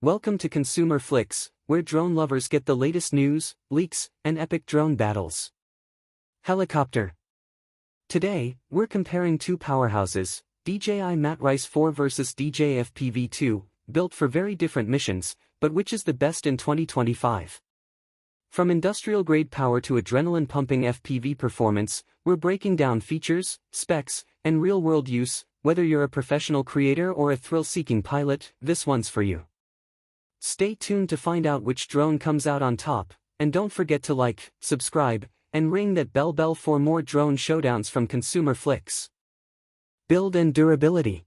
Welcome to ConsumerFlix, where drone lovers get the latest news, leaks, and epic drone battles. Helicopter. Today, we're comparing two powerhouses, DJI Matrice 4 versus DJI FPV 2, built for very different missions, but which is the best in 2025? From industrial-grade power to adrenaline-pumping FPV performance, we're breaking down features, specs, and real-world use. Whether you're a professional creator or a thrill-seeking pilot, this one's for you. Stay tuned to find out which drone comes out on top, and don't forget to like, subscribe, and ring that bell for more drone showdowns from ConsumerFlix. Build and durability.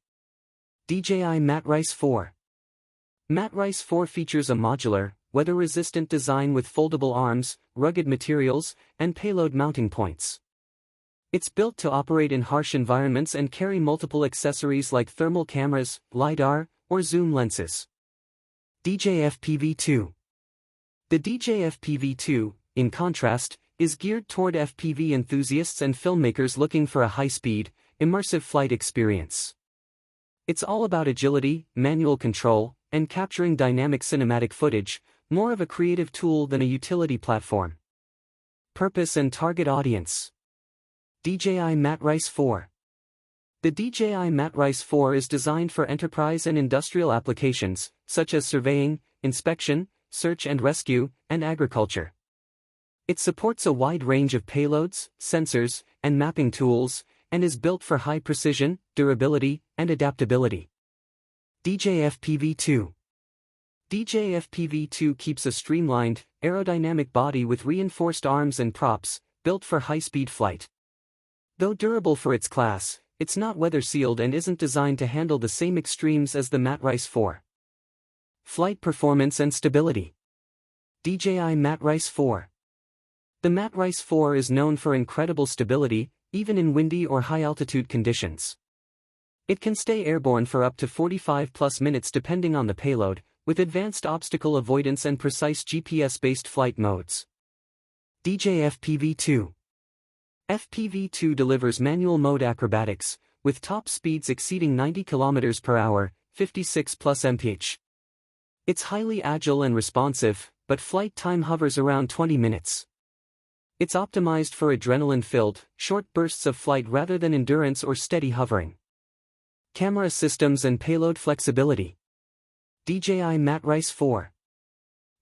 DJI Matrice 4. Matrice 4 features a modular, weather-resistant design with foldable arms, rugged materials, and payload mounting points. It's built to operate in harsh environments and carry multiple accessories like thermal cameras, LiDAR, or zoom lenses. DJI FPV 2. The DJI FPV 2, in contrast, is geared toward FPV enthusiasts and filmmakers looking for a high-speed, immersive flight experience. It's all about agility, manual control, and capturing dynamic cinematic footage, more of a creative tool than a utility platform. Purpose and target audience. DJI Matrice 4. The DJI Matrice 4 is designed for enterprise and industrial applications, such as surveying, inspection, search and rescue, and agriculture. It supports a wide range of payloads, sensors, and mapping tools, and is built for high precision, durability, and adaptability. DJI FPV 2. DJI FPV 2 keeps a streamlined, aerodynamic body with reinforced arms and props, built for high-speed flight. Though durable for its class, it's not weather-sealed and isn't designed to handle the same extremes as the Matrice 4. Flight performance and stability. DJI Matrice 4. The Matrice 4 is known for incredible stability, even in windy or high-altitude conditions. It can stay airborne for up to 45+ minutes depending on the payload, with advanced obstacle avoidance and precise GPS-based flight modes. DJI FPV 2. FPV-2 delivers manual mode acrobatics, with top speeds exceeding 90 km per hour, 56+ mph. It's highly agile and responsive, but flight time hovers around 20 minutes. It's optimized for adrenaline-filled, short bursts of flight rather than endurance or steady hovering. Camera systems and payload flexibility. DJI Matrice 4.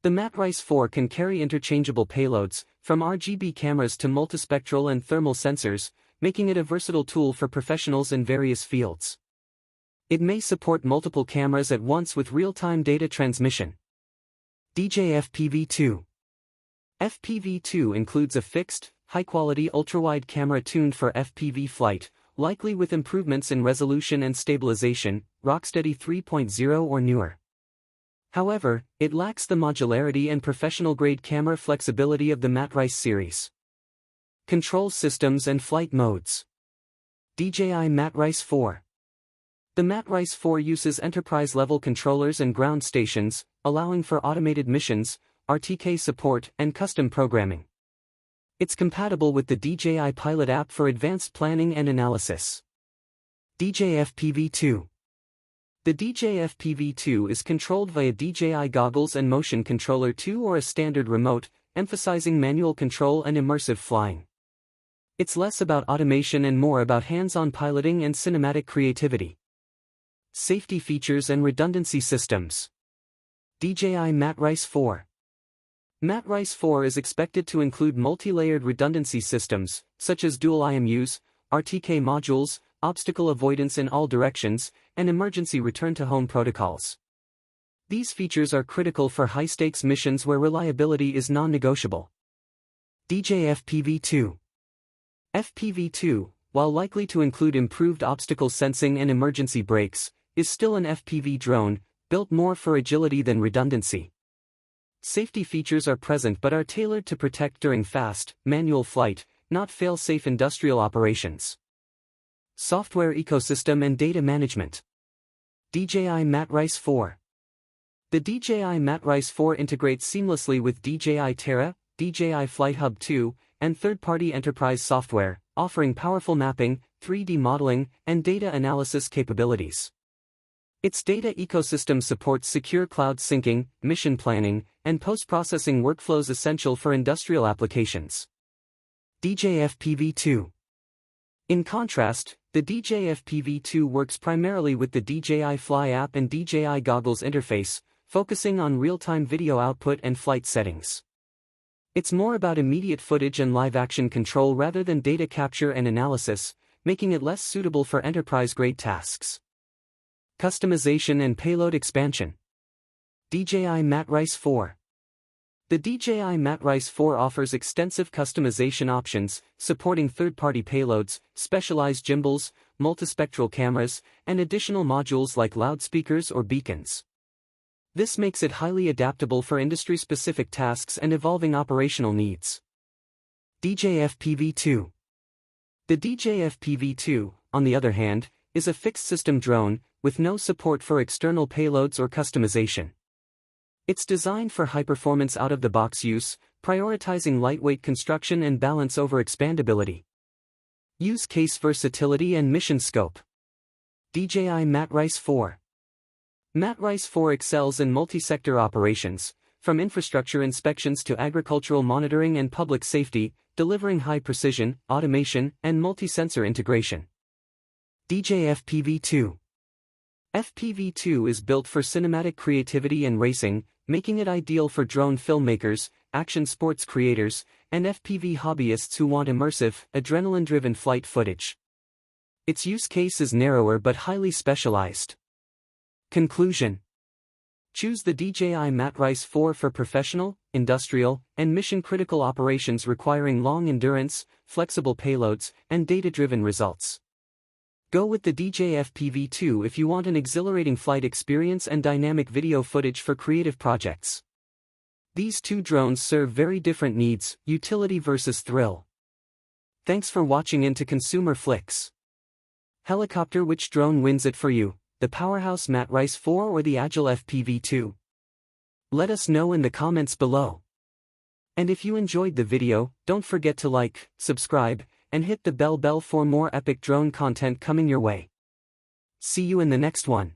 The Matrice 4 can carry interchangeable payloads, from RGB cameras to multispectral and thermal sensors, making it a versatile tool for professionals in various fields. It may support multiple cameras at once with real-time data transmission. DJI FPV 2. FPV 2 includes a fixed, high-quality ultrawide camera tuned for FPV flight, likely with improvements in resolution and stabilization, Rocksteady 3.0 or newer. However, it lacks the modularity and professional-grade camera flexibility of the Matrice series. Control systems and flight modes. DJI Matrice 4. The Matrice 4 uses enterprise-level controllers and ground stations, allowing for automated missions, RTK support, and custom programming. It's compatible with the DJI Pilot app for advanced planning and analysis. DJI FPV 2. The DJI FPV 2 is controlled via DJI goggles and motion controller 2 or a standard remote, emphasizing manual control and immersive flying. It's less about automation and more about hands-on piloting and cinematic creativity. Safety features and redundancy systems. DJI Matrice 4. Matrice 4 is expected to include multi-layered redundancy systems, such as dual IMUs, RTK modules, obstacle avoidance in all directions, and emergency return-to-home protocols. These features are critical for high-stakes missions where reliability is non-negotiable. DJI FPV 2. FPV 2, while likely to include improved obstacle sensing and emergency brakes, is still an FPV drone, built more for agility than redundancy. Safety features are present but are tailored to protect during fast, manual flight, not fail-safe industrial operations. Software ecosystem and data management. DJI Matrice 4. The DJI Matrice 4 integrates seamlessly with DJI Terra, DJI Flight Hub 2, and third-party enterprise software, offering powerful mapping, 3D modeling, and data analysis capabilities. Its data ecosystem supports secure cloud syncing, mission planning, and post-processing workflows essential for industrial applications. DJI FPV-2. In contrast, the DJI FPV-2 works primarily with the DJI Fly app and DJI Goggles interface, focusing on real-time video output and flight settings. It's more about immediate footage and live-action control rather than data capture and analysis, making it less suitable for enterprise-grade tasks. Customization and payload expansion. DJI Matrice 4. The DJI Matrice 4 offers extensive customization options, supporting third-party payloads, specialized gimbals, multispectral cameras, and additional modules like loudspeakers or beacons. This makes it highly adaptable for industry-specific tasks and evolving operational needs. DJI FPV-2. The DJI FPV-2, on the other hand, is a fixed-system drone, with no support for external payloads or customization. It's designed for high-performance out-of-the-box use, prioritizing lightweight construction and balance over expandability. Use case versatility and mission scope. DJI Matrice 4. Matrice 4 excels in multi-sector operations, from infrastructure inspections to agricultural monitoring and public safety, delivering high-precision, automation, and multi-sensor integration. DJI FPV-2. FPV-2 is built for cinematic creativity and racing, making it ideal for drone filmmakers, action sports creators, and FPV hobbyists who want immersive, adrenaline-driven flight footage. Its use case is narrower but highly specialized. Conclusion. Choose the DJI Matrice 4 for professional, industrial, and mission-critical operations requiring long endurance, flexible payloads, and data-driven results. Go with the DJI FPV-2 if you want an exhilarating flight experience and dynamic video footage for creative projects. These two drones serve very different needs, utility versus thrill. Thanks for watching into ConsumerFlix. Helicopter: which drone wins it for you, the powerhouse Matrice 4 or the agile FPV-2? Let us know in the comments below. And if you enjoyed the video, don't forget to like, subscribe, and hit the bell for more epic drone content coming your way. See you in the next one.